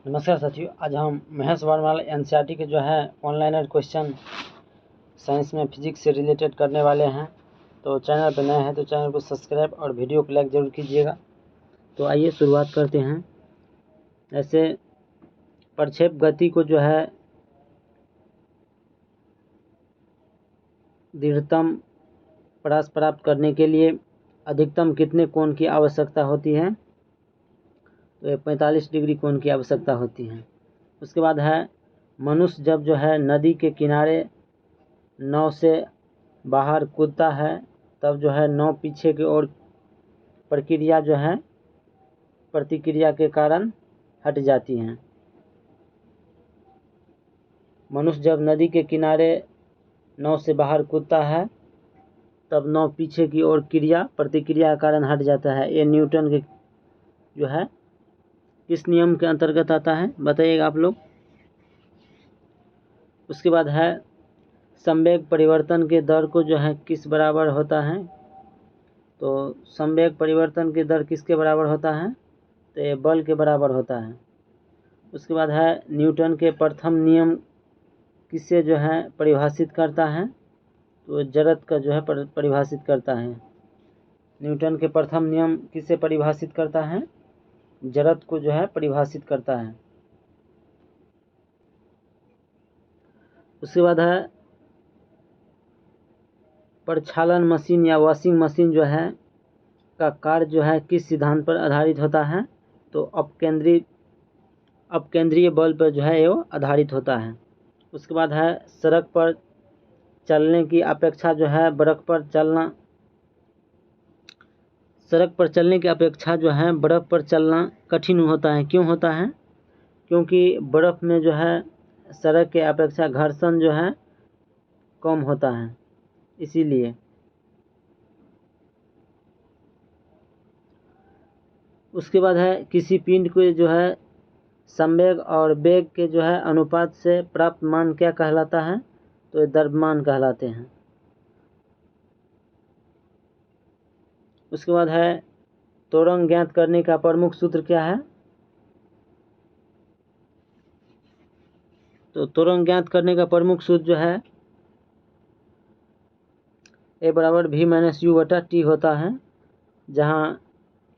नमस्कार साथियों, आज हम महेश वर्णमाल एनसीईआरटी के जो है ऑनलाइनर क्वेश्चन साइंस में फिजिक्स से रिलेटेड करने वाले हैं। तो चैनल पर नए हैं तो चैनल को सब्सक्राइब और वीडियो को लाइक ज़रूर कीजिएगा। तो आइए शुरुआत करते हैं। ऐसे प्रक्षेप गति को जो है दृढ़तम प्रयास प्राप्त करने के लिए अधिकतम कितने कोण की आवश्यकता होती है? तो 45 डिग्री कोण की आवश्यकता होती है। उसके बाद है मनुष्य जब जो है नदी के किनारे नाव से बाहर कूदता है तब जो है नाव पीछे की ओर प्रतिक्रिया के कारण हट जाती हैं। मनुष्य जब नदी के किनारे नाव से बाहर कूदता है तब नाव पीछे की ओर प्रतिक्रिया के कारण हट जाता है। ये न्यूटन के जो है किस नियम के अंतर्गत आता है बताइएगा आप लोग। उसके बाद है संवेग परिवर्तन के दर को जो है किस बराबर होता है? तो संवेग परिवर्तन की दर किसके बराबर होता है? तो ये बल के बराबर होता है। उसके बाद है न्यूटन के प्रथम नियम किससे जो है परिभाषित करता है? तो जड़त्व का जो है परिभाषित करता है। न्यूटन के प्रथम नियम किससे परिभाषित करता है? जड़त्व को जो है परिभाषित करता है। उसके बाद है प्रक्षालन मशीन या वॉशिंग मशीन जो है का कार्य जो है किस सिद्धांत पर आधारित होता है? तो अपकेंद्रीय बल पर जो है ये आधारित होता है। उसके बाद है सड़क पर चलने की अपेक्षा जो है बर्फ पर चलना कठिन होता है। क्यों होता है? क्योंकि बर्फ में जो है सड़क के अपेक्षा घर्षण जो है कम होता है, इसीलिए। उसके बाद है किसी पिंड को जो है संवेग और वेग के जो है अनुपात से प्राप्त मान क्या कहलाता है? तो ये द्रव्यमान कहलाते हैं। उसके बाद है त्वरण ज्ञात करने का प्रमुख सूत्र क्या है? तो त्वरण ज्ञात करने का प्रमुख सूत्र जो है A बराबर V माइनस यू बटा टी होता है, जहाँ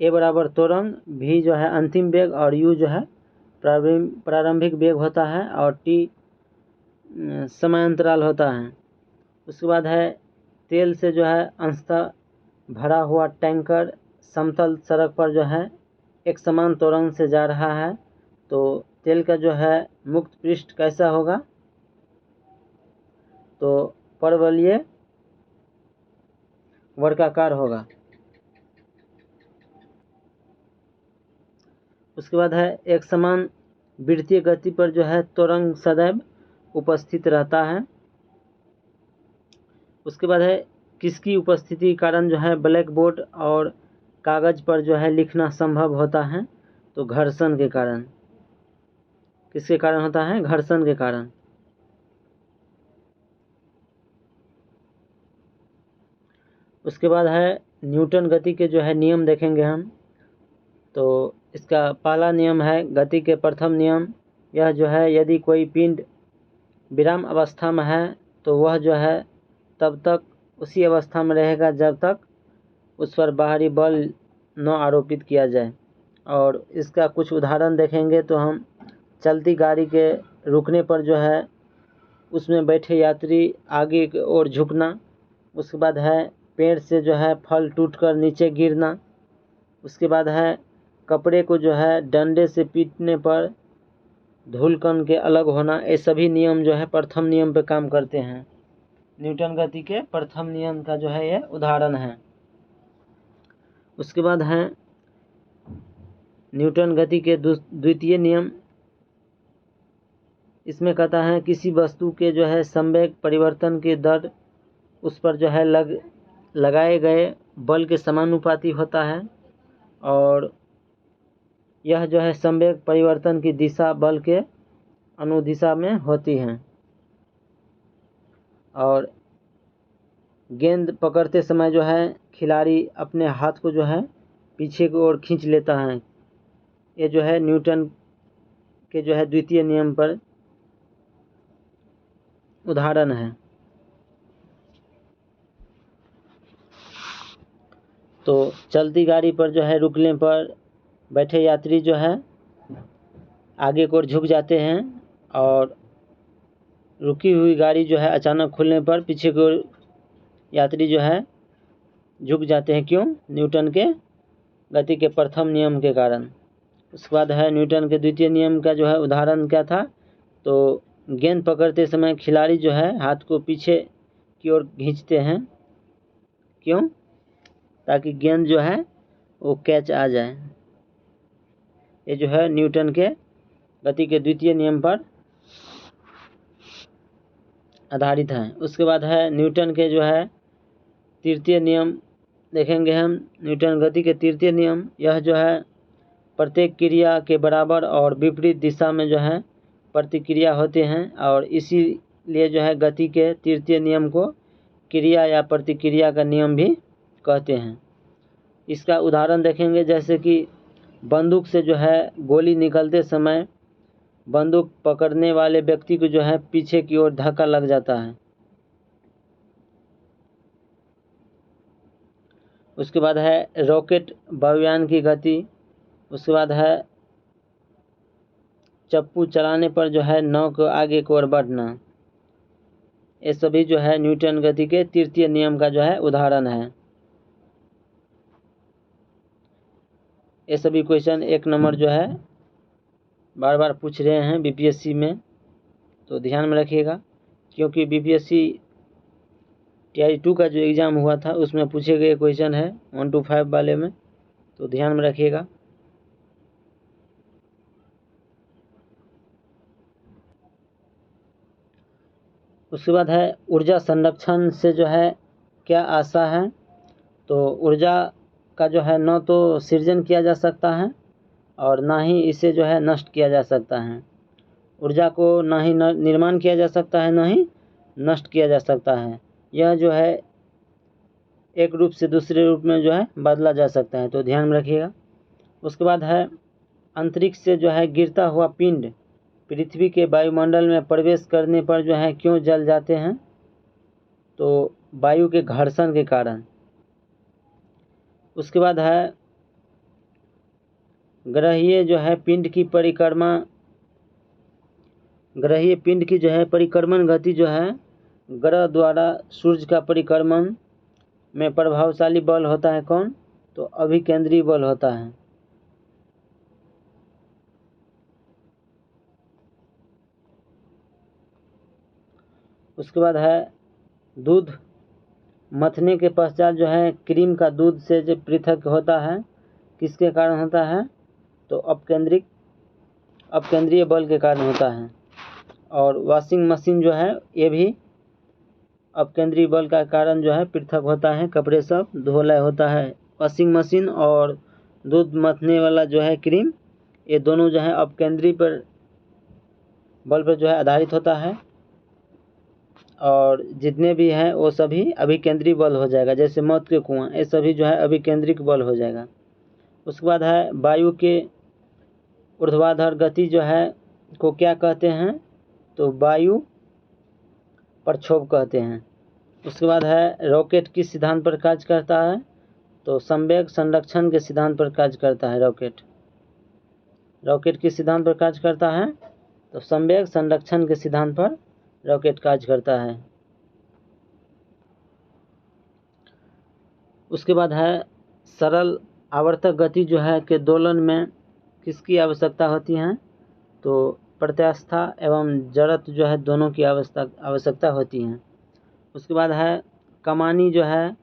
A बराबर त्वरण, V जो है अंतिम वेग और U जो है प्रारंभिक वेग होता है और T समय अंतराल होता है। उसके बाद है तेल से जो है अंशतः भरा हुआ टैंकर समतल सड़क पर जो है एक समान त्वरण से जा रहा है, तो तेल का जो है मुक्त पृष्ठ कैसा होगा? तो परवलयीय वर्गाकार होगा। उसके बाद है एक समान वृत्तीय गति पर जो है त्वरण सदैव उपस्थित रहता है। उसके बाद है किसकी उपस्थिति के कारण जो है ब्लैक बोर्ड और कागज पर जो है लिखना संभव होता है? तो घर्षण के कारण। किसके कारण होता है? घर्षण के कारण। उसके बाद है न्यूटन गति के जो है नियम देखेंगे हम। तो इसका पहला नियम है गति के प्रथम नियम। यह जो है यदि कोई पिंड विराम अवस्था में है तो वह जो है तब तक उसी अवस्था में रहेगा जब तक उस पर बाहरी बल न आरोपित किया जाए। और इसका कुछ उदाहरण देखेंगे तो हम चलती गाड़ी के रुकने पर जो है उसमें बैठे यात्री आगे की ओर झुकना। उसके बाद है पेड़ से जो है फल टूटकर नीचे गिरना। उसके बाद है कपड़े को जो है डंडे से पीटने पर धूलकण के अलग होना। ये सभी नियम जो है प्रथम नियम पे काम करते हैं। न्यूटन गति के प्रथम नियम का जो है ये उदाहरण है। उसके बाद है न्यूटन गति के द्वितीय नियम। इसमें कहता है किसी वस्तु के जो है संवेग परिवर्तन की दर उस पर जो है लगाए गए बल के समानुपाती होता है, और यह जो है संवेग परिवर्तन की दिशा बल के अनुदिशा में होती है। और गेंद पकड़ते समय जो है खिलाड़ी अपने हाथ को जो है पीछे की ओर खींच लेता है। ये जो है न्यूटन के जो है द्वितीय नियम पर उदाहरण है। तो चलती गाड़ी पर जो है रुकने पर बैठे यात्री जो है आगे की ओर झुक जाते हैं और रुकी हुई गाड़ी जो है अचानक खुलने पर पीछे की ओर यात्री जो है झुक जाते हैं। क्यों? न्यूटन के गति के प्रथम नियम के कारण। उसके बाद है न्यूटन के द्वितीय नियम का जो है उदाहरण क्या था? तो गेंद पकड़ते समय खिलाड़ी जो है हाथ को पीछे की ओर खींचते हैं। क्यों? ताकि गेंद जो है वो कैच आ जाए। ये जो है न्यूटन के गति के द्वितीय नियम पर आधारित है। उसके बाद है न्यूटन के जो है तृतीय नियम देखेंगे हम। न्यूटन गति के तृतीय नियम, यह जो है प्रत्येक क्रिया के बराबर और विपरीत दिशा में जो है प्रतिक्रिया होते हैं और इसीलिए जो है गति के तृतीय नियम को क्रिया या प्रतिक्रिया का नियम भी कहते हैं। इसका उदाहरण देखेंगे, जैसे कि बंदूक से जो है गोली निकलते समय बंदूक पकड़ने वाले व्यक्ति को जो है पीछे की ओर धक्का लग जाता है। उसके बाद है रॉकेट वायुयान की गति। उसके बाद है चप्पू चलाने पर जो है नाव को आगे की ओर बढ़ना। ये सभी जो है न्यूटन गति के तृतीय नियम का जो है उदाहरण है। ये सभी क्वेश्चन 1 नंबर जो है बार बार पूछ रहे हैं बीपीएससी में, तो ध्यान में रखिएगा। क्योंकि बीपीएससी टीआई 2 का जो एग्ज़ाम हुआ था उसमें पूछे गए क्वेश्चन है 1 to 5 वाले में, तो ध्यान में रखिएगा। उसके बाद है ऊर्जा संरक्षण से जो है क्या आशा है? तो ऊर्जा का जो है न तो सृजन किया जा सकता है और ना ही इसे जो है नष्ट किया जा सकता है। ऊर्जा को ना ही निर्माण किया जा सकता है, ना ही नष्ट किया जा सकता है। यह जो है एक रूप से दूसरे रूप में जो है बदला जा सकता है, तो ध्यान में रखिएगा। उसके बाद है अंतरिक्ष से जो है गिरता हुआ पिंड पृथ्वी के वायुमंडल में प्रवेश करने पर जो है क्यों जल जाते हैं? तो वायु के घर्षण के कारण। उसके बाद है ग्रहीय जो है पिंड की परिक्रमा, ग्रहीय पिंड की जो है परिक्रमण गति जो है ग्रह द्वारा सूर्य का परिक्रमण में प्रभावशाली बल होता है। कौन? तो अभिकेंद्रीय बल होता है। उसके बाद है दूध मथने के पश्चात जो है क्रीम का दूध से जो पृथक होता है, किसके कारण होता है? तो अपकेंद्रीय बल के कारण होता है। और वॉशिंग मशीन जो है ये भी अपकेंद्रीय बल का कारण जो है पृथक होता है, कपड़े सब धुलाई होता है। वॉशिंग मशीन और दूध मथने वाला जो है क्रीम, ये दोनों जो है अपकेंद्रीय पर बल पर जो है आधारित होता है और जितने भी हैं वो सभी अभिकेंद्रीय बल हो जाएगा। जैसे मौत के कुआं, ये सभी जो है अभिकेंद्रिक बल हो जाएगा। उसके बाद है वायु के ऊर्ध्वाधर गति जो है को क्या कहते हैं? तो वायु प्रक्षोभ कहते हैं। उसके बाद है रॉकेट किस सिद्धांत पर कार्य करता है? तो संवेग संरक्षण के सिद्धांत पर कार्य करता है। रॉकेट किस सिद्धांत पर कार्य करता है? तो संवेग संरक्षण के सिद्धांत पर रॉकेट कार्य करता है। उसके बाद है सरल आवर्तक गति जो है के दोलन में किसकी आवश्यकता होती है? तो प्रत्यास्था एवं जड़त्व जो है दोनों की आवश्यकता होती है। उसके बाद है कमानी जो है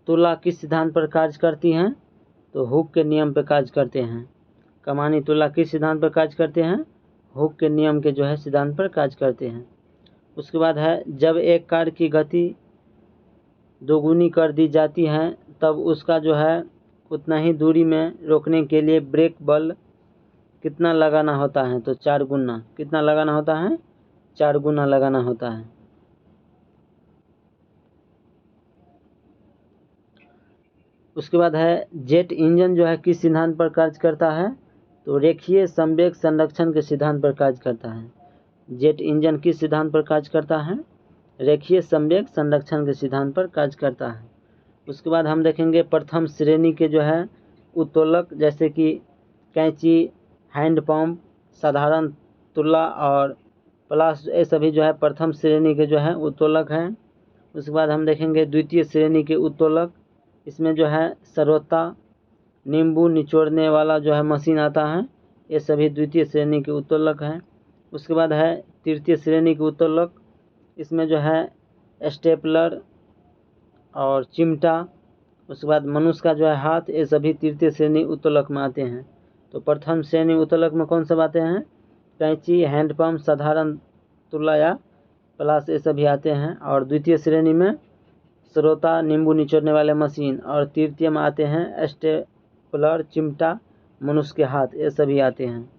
तुला किस सिद्धांत पर कार्य करती हैं? तो हुक के नियम पर कार्य करते हैं। कमानी तुला किस सिद्धांत पर कार्य करते हैं? हुक के नियम के जो है सिद्धांत पर कार्य करते हैं। उसके बाद है जब एक कार की गति दोगुनी कर दी जाती है तब उसका जो है उतना ही दूरी में रोकने के लिए ब्रेक बल कितना लगाना होता है? तो 4 गुना। कितना लगाना होता है? 4 गुना लगाना होता है। उसके बाद है जेट इंजन जो है किस सिद्धांत पर कार्य करता है? तो रेखीय संवेग संरक्षण के सिद्धांत पर कार्य करता है। जेट इंजन किस सिद्धांत पर कार्य करता है? रेखीय संवेग संरक्षण के सिद्धांत पर कार्य करता है। उसके बाद हम देखेंगे प्रथम श्रेणी के जो है उत्तोलक, जैसे कि कैंची, हैंड पंप, साधारण तुला और प्लास, ये सभी जो है प्रथम श्रेणी के जो है उत्तोलक हैं। उसके बाद हम देखेंगे द्वितीय श्रेणी के उत्तोलक, इसमें जो है सरोता, नींबू निचोड़ने वाला जो है मशीन आता है, ये सभी द्वितीय श्रेणी के उत्तोलक हैं। उसके बाद है तृतीय श्रेणी के उत्तोलक, इसमें जो है स्टेपलर और चिमटा, उसके बाद मनुष्य का जो है हाथ, ये सभी तृतीय श्रेणी उत्तोलक में आते हैं। तो प्रथम श्रेणी उत्तोलक में कौन सब आते हैं? कैंची, हैंडपम्प, साधारण तुला या प्लास, ये सभी आते हैं। और द्वितीय श्रेणी में स्रोता, नींबू निचोड़ने वाले मशीन, और तृतीय में आते हैं स्टेपलर, चिमटा, मनुष्य के हाथ, ये सभी आते हैं।